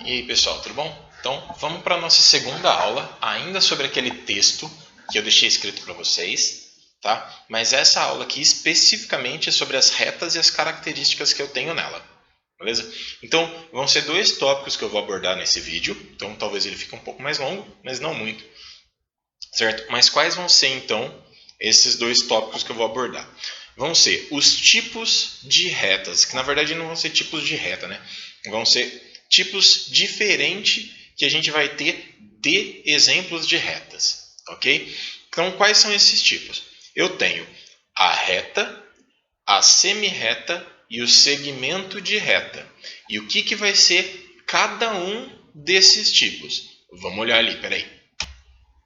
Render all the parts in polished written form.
E aí pessoal, tudo bom? Então vamos para a nossa segunda aula, ainda sobre aquele texto que eu deixei escrito para vocês, tá? Mas essa aula aqui especificamente é sobre as retas e as características que eu tenho nela, beleza? Então vão ser dois tópicos que eu vou abordar nesse vídeo, então talvez ele fique um pouco mais longo, mas não muito, certo? Mas quais vão ser então esses dois tópicos que eu vou abordar? Vão ser os tipos de retas, que na verdade não vão ser tipos de reta, né? Vão ser tipos diferentes que a gente vai ter de exemplos de retas, ok? Então, quais são esses tipos? Eu tenho a reta, a semirreta e o segmento de reta. E o que vai ser cada um desses tipos? Vamos olhar ali, peraí.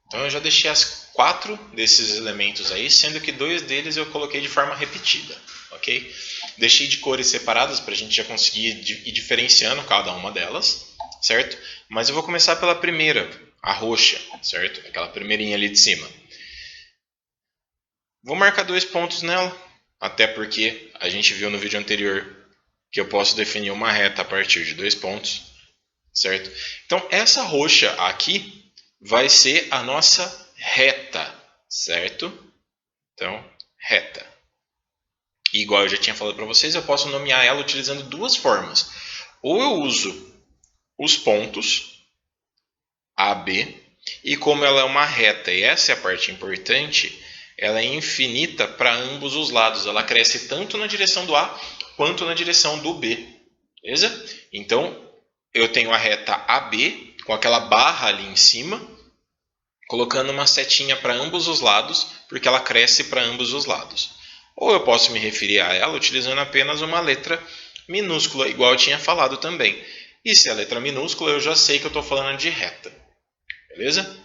Então, eu já deixei as 4 desses elementos aí, sendo que 2 deles eu coloquei de forma repetida, ok? Deixei de cores separadas para a gente já conseguir ir diferenciando cada uma delas, certo? Mas eu vou começar pela primeira, a roxa, certo? Aquela primeirinha ali de cima. Vou marcar 2 pontos nela, até porque a gente viu no vídeo anterior que eu posso definir uma reta a partir de 2 pontos, certo? Então, essa roxa aqui vai ser a nossa reta, certo? Então, reta. E igual eu já tinha falado para vocês, eu posso nomear ela utilizando duas formas. Ou eu uso os pontos A, B, e como ela é uma reta, e essa é a parte importante, ela é infinita para ambos os lados. Ela cresce tanto na direção do A quanto na direção do B. Beleza? Então, eu tenho a reta AB, com aquela barra ali em cima, colocando uma setinha para ambos os lados, porque ela cresce para ambos os lados. Ou eu posso me referir a ela utilizando apenas uma letra minúscula, igual eu tinha falado também. E se é letra minúscula, eu já sei que eu estou falando de reta. Beleza?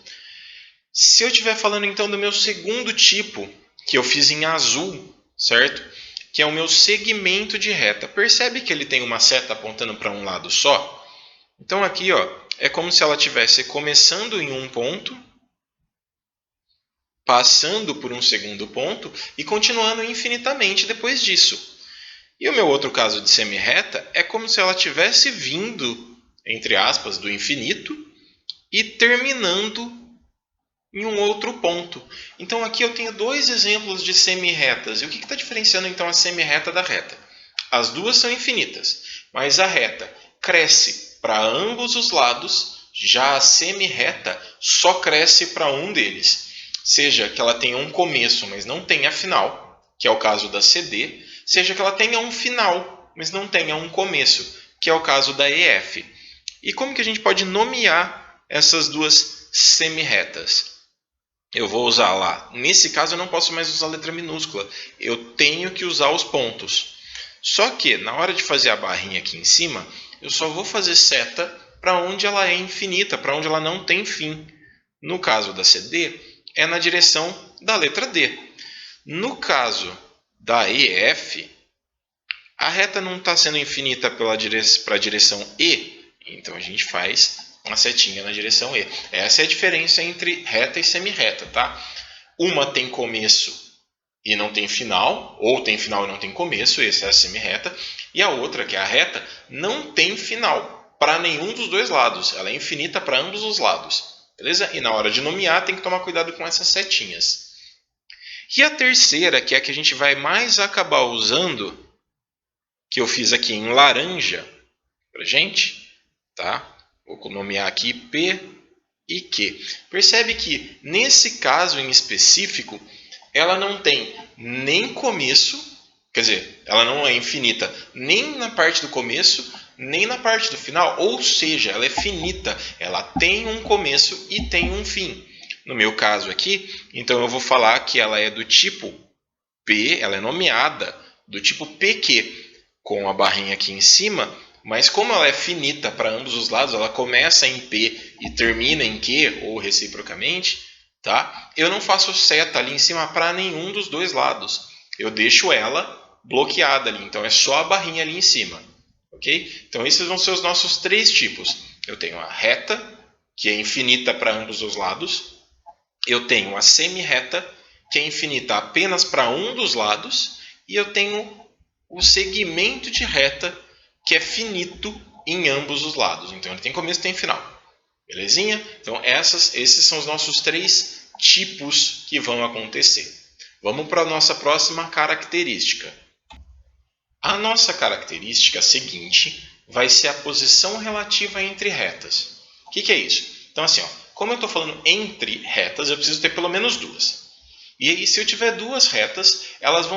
Se eu estiver falando então do meu segundo tipo, que eu fiz em azul, certo? Que é o meu segmento de reta. Percebe que ele tem uma seta apontando para um lado só? Então aqui ó, é como se ela estivesse começando em um ponto, passando por um segundo ponto e continuando infinitamente depois disso. E o meu outro caso de semirreta é como se ela tivesse vindo, entre aspas, do infinito e terminando em um outro ponto. Então aqui eu tenho 2 exemplos de semirretas. E o que está diferenciando então a semirreta da reta? As duas são infinitas, mas a reta cresce para ambos os lados, já a semirreta só cresce para um deles. Seja que ela tenha um começo, mas não tenha final, que é o caso da CD, seja que ela tenha um final, mas não tenha um começo, que é o caso da EF. E como que a gente pode nomear essas duas semirretas? Eu vou usar lá. Nesse caso eu não posso mais usar a letra minúscula. Eu tenho que usar os pontos. Só que na hora de fazer a barrinha aqui em cima, eu só vou fazer seta para onde ela é infinita, para onde ela não tem fim. No caso da CD, é na direção da letra D. No caso da EF, a reta não está sendo infinita para a direção E, então a gente faz uma setinha na direção E. Essa é a diferença entre reta e semirreta, tá? Uma tem começo e não tem final, ou tem final e não tem começo, essa é a semirreta, e a outra, que é a reta, não tem final para nenhum dos dois lados, ela é infinita para ambos os lados. Beleza? E na hora de nomear tem que tomar cuidado com essas setinhas. E a terceira, que é a que a gente vai mais acabar usando, que eu fiz aqui em laranja pra gente, tá? Vou nomear aqui P e Q. Percebe que nesse caso em específico, ela não tem nem começo, quer dizer, ela não é infinita nem na parte do começo, nem na parte do final, ou seja, ela é finita, ela tem um começo e tem um fim. No meu caso aqui, então eu vou falar que ela é do tipo P, ela é nomeada do tipo PQ, com a barrinha aqui em cima, mas como ela é finita para ambos os lados, ela começa em P e termina em Q, ou reciprocamente, tá? Eu não faço seta ali em cima para nenhum dos dois lados. Eu deixo ela bloqueada ali, então é só a barrinha ali em cima. Ok? Então esses vão ser os nossos 3 tipos. Eu tenho a reta, que é infinita para ambos os lados. Eu tenho a semirreta, que é infinita apenas para um dos lados. E eu tenho o segmento de reta, que é finito em ambos os lados. Então ele tem começo e tem final. Belezinha? Então esses são os nossos 3 tipos que vão acontecer. Vamos para a nossa próxima característica. A nossa característica seguinte vai ser a posição relativa entre retas. O que é isso? Então assim, como eu estou falando entre retas, eu preciso ter pelo menos 2. E aí, se eu tiver 2 retas, elas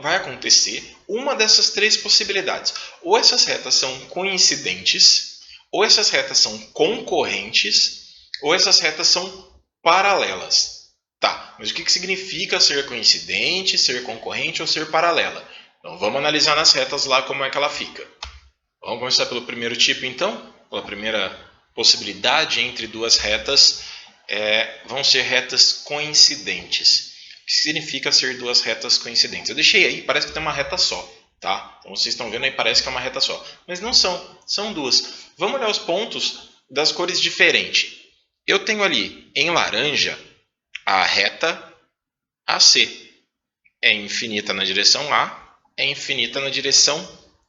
vai acontecer uma dessas 3 possibilidades. Ou essas retas são coincidentes, ou essas retas são concorrentes, ou essas retas são paralelas. Tá, mas o que significa ser coincidente, ser concorrente ou ser paralela? Então, vamos analisar nas retas lá como é que ela fica. Vamos começar pelo primeiro tipo, então. Pela primeira possibilidade entre 2 retas. Vão ser retas coincidentes. O que significa ser 2 retas coincidentes? Eu deixei aí, parece que tem uma reta só, tá? Então vocês estão vendo aí, parece que é uma reta só. Mas não são 2. Vamos olhar os pontos das cores diferentes. Eu tenho ali em laranja a reta AC. É infinita na direção A, é infinita na direção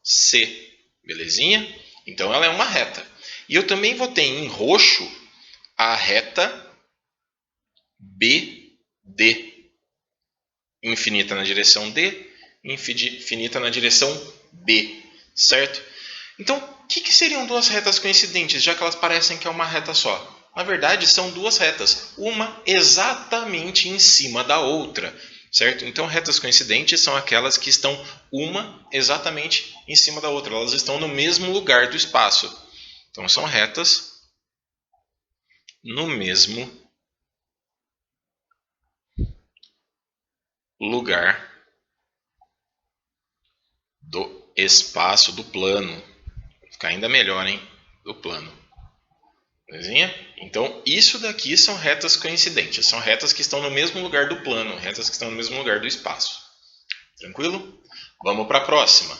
C. Belezinha? Então ela é uma reta. E eu também vou ter em roxo a reta BD. Infinita na direção D, infinita na direção B, certo? Então, o que seriam 2 retas coincidentes, já que elas parecem que é uma reta só? Na verdade, são 2 retas, uma exatamente em cima da outra, certo? Então, retas coincidentes são aquelas que estão uma exatamente em cima da outra, elas estão no mesmo lugar do espaço. Então, são retas no mesmo lugar do espaço do plano. Vai ficar ainda melhor, hein? Do plano. Belezinha? Então, isso daqui são retas coincidentes. São retas que estão no mesmo lugar do plano. Retas que estão no mesmo lugar do espaço. Tranquilo? Vamos para a próxima.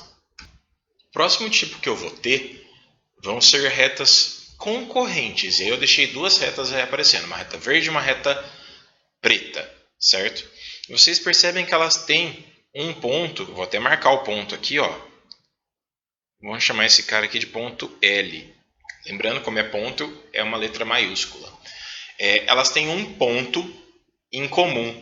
O próximo tipo que eu vou ter vão ser retas concorrentes. E aí eu deixei 2 retas aí aparecendo. Uma reta verde e uma reta preta. Certo? Vocês percebem que elas têm um ponto. Vou até marcar o ponto aqui, ó. Vamos chamar esse cara aqui de ponto L. Lembrando, como é ponto, é uma letra maiúscula. Elas têm um ponto em comum.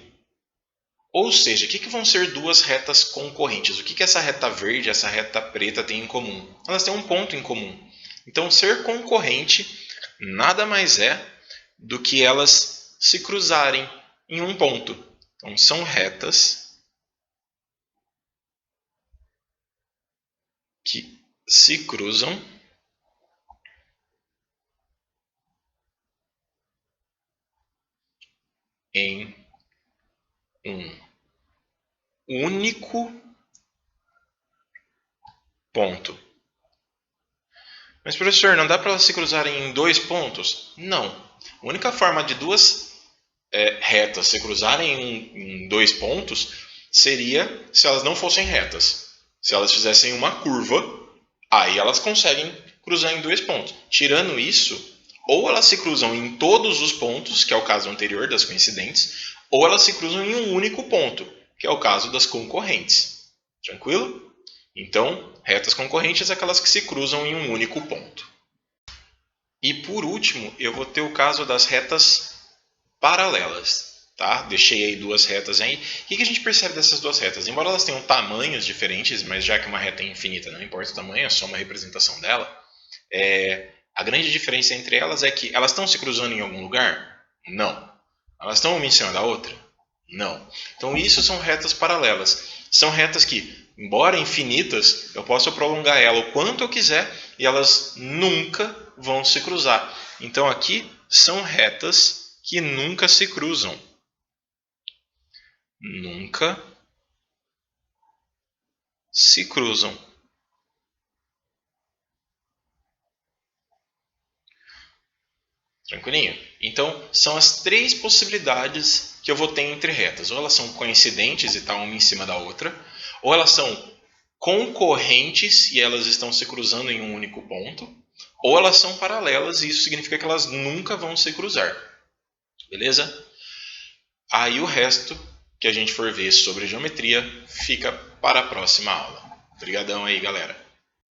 Ou seja, o que vão ser 2 retas concorrentes? O que essa reta verde e essa reta preta têm em comum? Elas têm um ponto em comum. Então, ser concorrente nada mais é do que elas se cruzarem em um ponto. Então, são retas que se cruzam em um único ponto. Mas, professor, não dá para elas se cruzarem em 2 pontos? Não. A única forma de 2 retas se cruzarem em 2 pontos seria se elas não fossem retas. Se elas fizessem uma curva, aí elas conseguem cruzar em 2 pontos. Tirando isso, ou elas se cruzam em todos os pontos, que é o caso anterior das coincidentes, ou elas se cruzam em um único ponto, que é o caso das concorrentes. Tranquilo? Então, retas concorrentes são aquelas que se cruzam em um único ponto. E por último, eu vou ter o caso das retas paralelas. Tá? Deixei aí 2 retas aí. O que a gente percebe dessas 2 retas? Embora elas tenham tamanhos diferentes, mas já que uma reta é infinita, não importa o tamanho, é só uma representação dela. A grande diferença entre elas é que elas estão se cruzando em algum lugar? Não. Elas estão uma em cima da outra? Não. Então isso são retas paralelas. São retas que, embora infinitas, eu posso prolongar ela o quanto eu quiser e elas nunca vão se cruzar. Então aqui são retas que nunca se cruzam. Nunca se cruzam. Tranquilinho? Então, são as 3 possibilidades que eu vou ter entre retas. Ou elas são coincidentes e estão uma em cima da outra, ou elas são concorrentes e elas estão se cruzando em um único ponto, ou elas são paralelas e isso significa que elas nunca vão se cruzar. Beleza? Aí o resto que a gente for ver sobre geometria fica para a próxima aula. Obrigadão aí, galera.